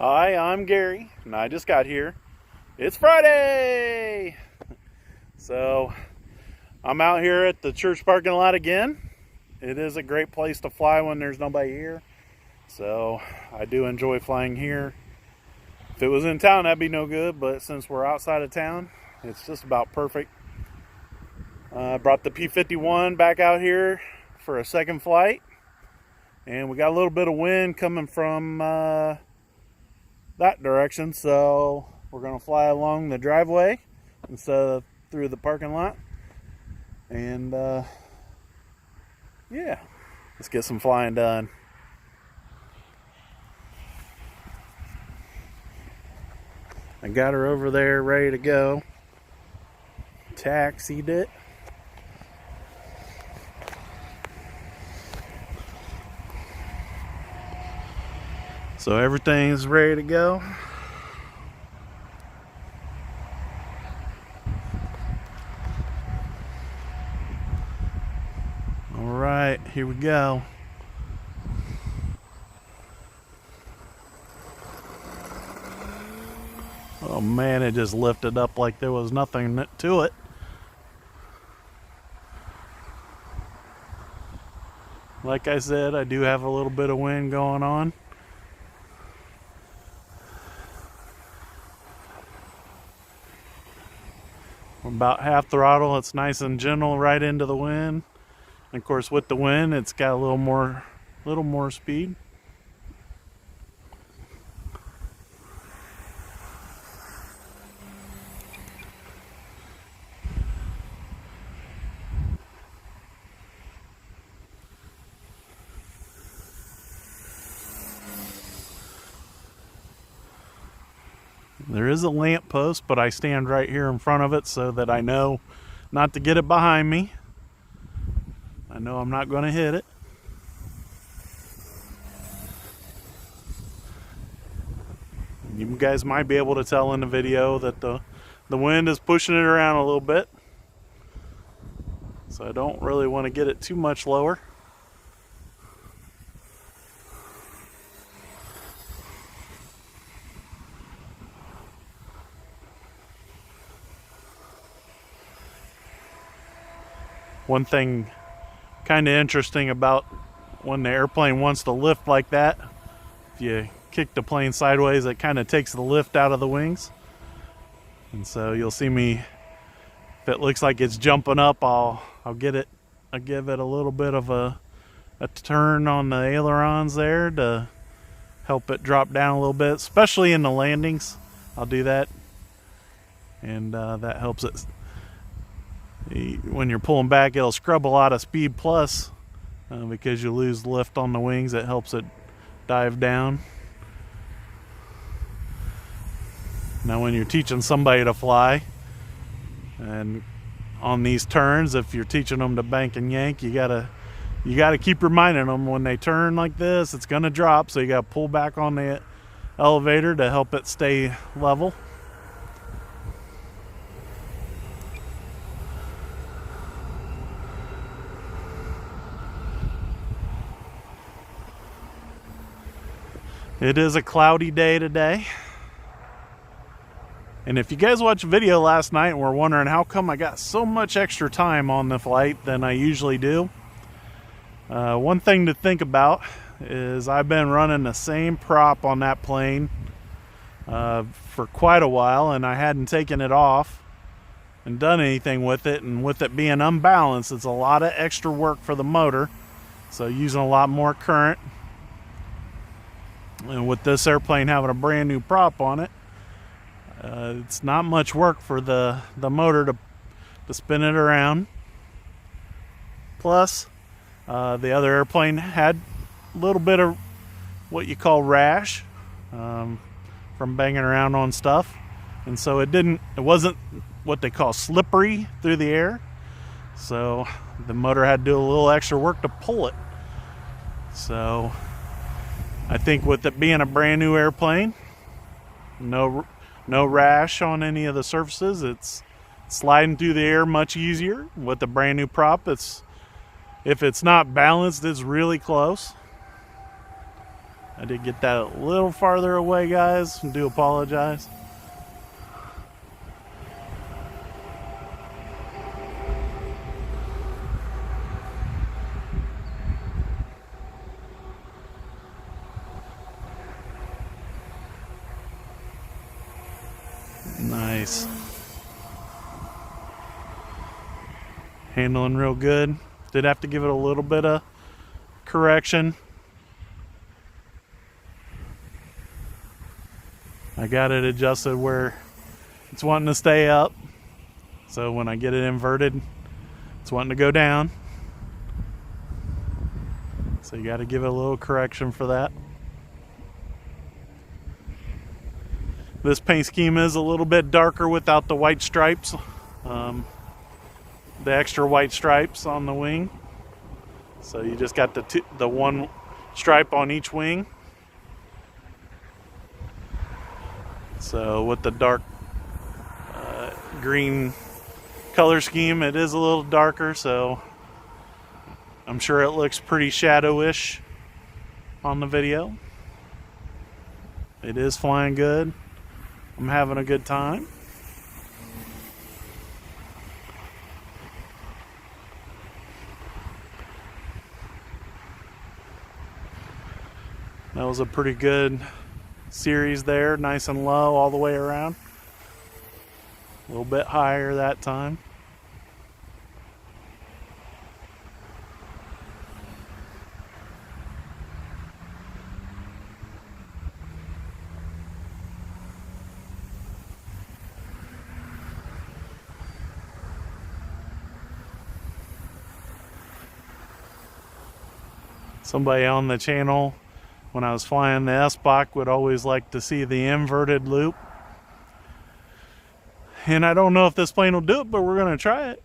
Hi, I'm Gary, and I just got here. It's Friday! So, I'm out here at the church parking lot again. It is a great place to fly when there's nobody here. So, I do enjoy flying here. If it was in town, that'd be no good, but since we're outside of town, it's just about perfect. I brought the P-51 back out here for a second flight. And we got a little bit of wind coming from that direction, so we're going to fly along the driveway instead of through the parking lot. And yeah, let's get some flying done. I got her over there ready to go. Taxied it. So everything's ready to go. All right, here we go. Oh man, it just lifted up like there was nothing to it. Like I said, I do have a little bit of wind going on. About half throttle. It's nice and gentle right into the wind. And of course, with the wind, it's got a little more speed. There is a lamp post, but I stand right here in front of it so that I know not to get it behind me. I know I'm not going to hit it. You guys might be able to tell in the video that the wind is pushing it around a little bit. So I don't really want to get it too much lower. One thing kind of interesting about when the airplane wants to lift like that, if you kick the plane sideways, it kind of takes the lift out of the wings. And so you'll see me, if it looks like it's jumping up, I'll give it a little bit of a turn on the ailerons there to help it drop down a little bit, especially in the landings. I'll do that, and that helps it. When you're pulling back, it'll scrub a lot of speed plus because you lose lift on the wings. It helps it dive down. Now when you're teaching somebody to fly, and on these turns, if you're teaching them to bank and yank, you gotta keep reminding them when they turn like this, it's gonna drop, so you gotta pull back on the elevator to help it stay level. It is a cloudy day today. And if you guys watched the video last night and were wondering how come I got so much extra time on the flight than I usually do, one thing to think about is I've been running the same prop on that plane for quite a while, and I hadn't taken it off and done anything with it. And with it being unbalanced, it's a lot of extra work for the motor, so using a lot more current. And with this airplane having a brand new prop on it, it's not much work for the motor to spin it around. Plus, the other airplane had a little bit of what you call rash from banging around on stuff, and so it wasn't what they call slippery through the air. So the motor had to do a little extra work to pull it. So I think with it being a brand new airplane, no rash on any of the surfaces, it's sliding through the air much easier. With the brand new prop, if it's not balanced, it's really close. I did get that a little farther away, guys. I do apologize. Nice. Handling real good. Did have to give it a little bit of correction. I got it adjusted where it's wanting to stay up. So when I get it inverted, it's wanting to go down. So you got to give it a little correction for that. This paint scheme is a little bit darker without the white stripes. The extra white stripes on the wing. So you just got the one stripe on each wing. So with the dark green color scheme, it is a little darker, so I'm sure it looks pretty shadowish on the video. It is flying good. I'm having a good time. That was a pretty good series there, nice and low all the way around. A little bit higher that time. Somebody on the channel, when I was flying the S-Bach, would always like to see the inverted loop. And I don't know if this plane will do it, but we're going to try it.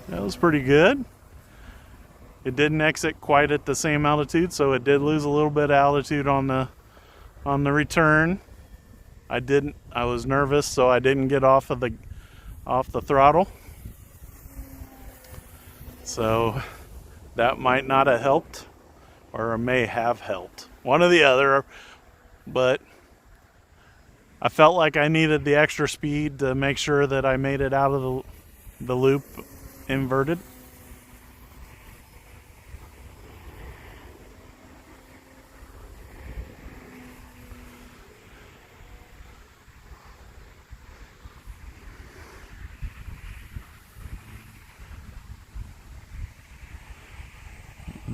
That was pretty good. It didn't exit quite at the same altitude, so it did lose a little bit of altitude on the return. I was nervous, so I didn't get off the throttle. So that might not have helped, or it may have helped. One or the other, but I felt like I needed the extra speed to make sure that I made it out of the loop inverted.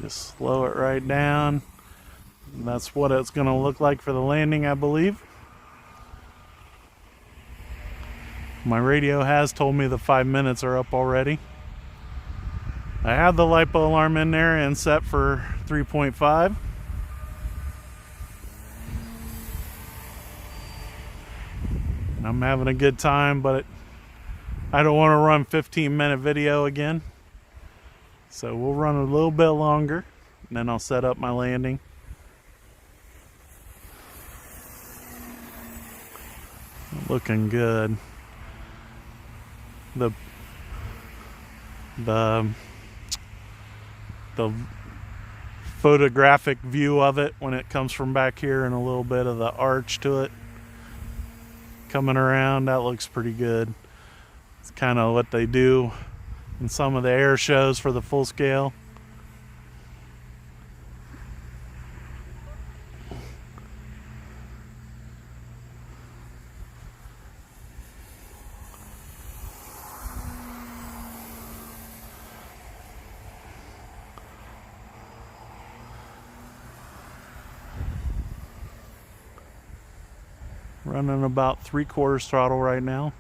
Just slow it right down. And that's what it's going to look like for the landing, I believe. My radio has told me the 5 minutes are up already. I have the LiPo alarm in there and set for 3.5. I'm having a good time, but I don't want to run 15-minute video again. So we'll run a little bit longer, and then I'll set up my landing. Looking good. The photographic view of it when it comes from back here and a little bit of the arch to it coming around, that looks pretty good. It's kind of what they do in some of the air shows for the full scale. Running about 3/4 throttle right now.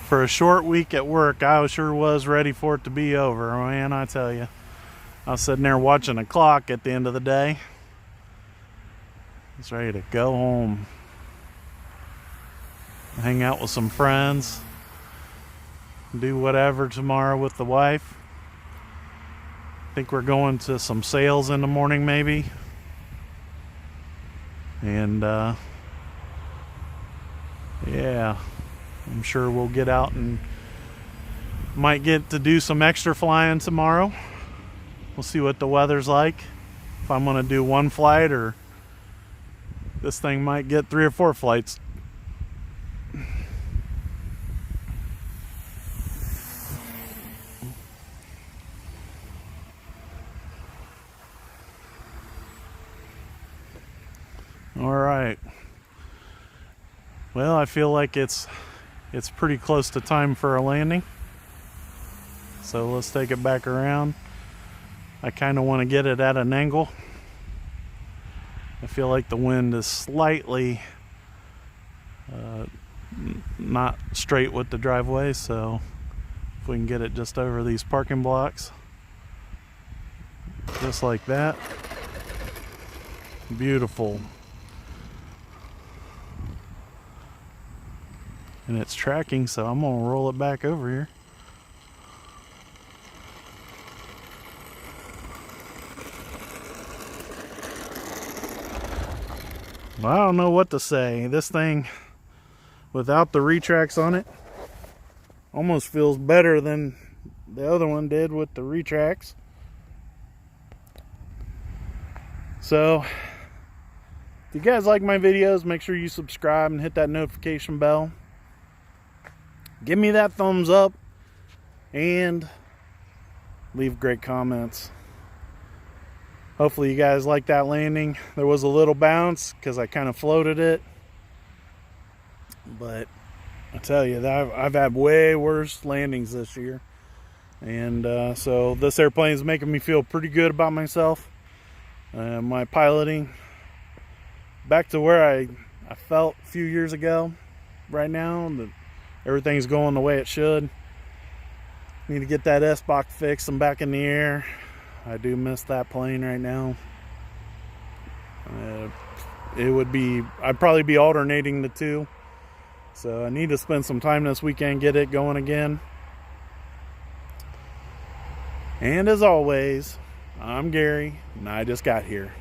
For a short week at work, I sure was ready for it to be over, man, I tell you. I was sitting there watching the clock at the end of the day. I was ready to go home. Hang out with some friends. Do whatever tomorrow with the wife. I think we're going to some sales in the morning, maybe. And yeah, I'm sure we'll get out and might get to do some extra flying tomorrow. We'll see what the weather's like, if I'm gonna do one flight, or this thing might get 3 or 4 flights. All right. Well, I feel like it's pretty close to time for a landing. So let's take it back around. I kind of want to get it at an angle. I feel like the wind is slightly not straight with the driveway, so if we can get it just over these parking blocks, just like that. Beautiful. And it's tracking, so I'm gonna roll it back over here. Well, I don't know what to say. This thing, without the retracts on it, almost feels better than the other one did with the retracts. So, if you guys like my videos, make sure you subscribe and hit that notification bell. Give me that thumbs up and leave great comments. Hopefully you guys like that landing. There was a little bounce because I kind of floated it, but I tell you that I've had way worse landings this year, and so this airplane is making me feel pretty good about myself. My piloting back to where I felt a few years ago. Right now, everything's going the way it should. Need to get that S-box fixed and back in the air. I do miss that plane right now. I'd probably be alternating the two. So I need to spend some time this weekend, get it going again. And as always, I'm Gary, and I just got here.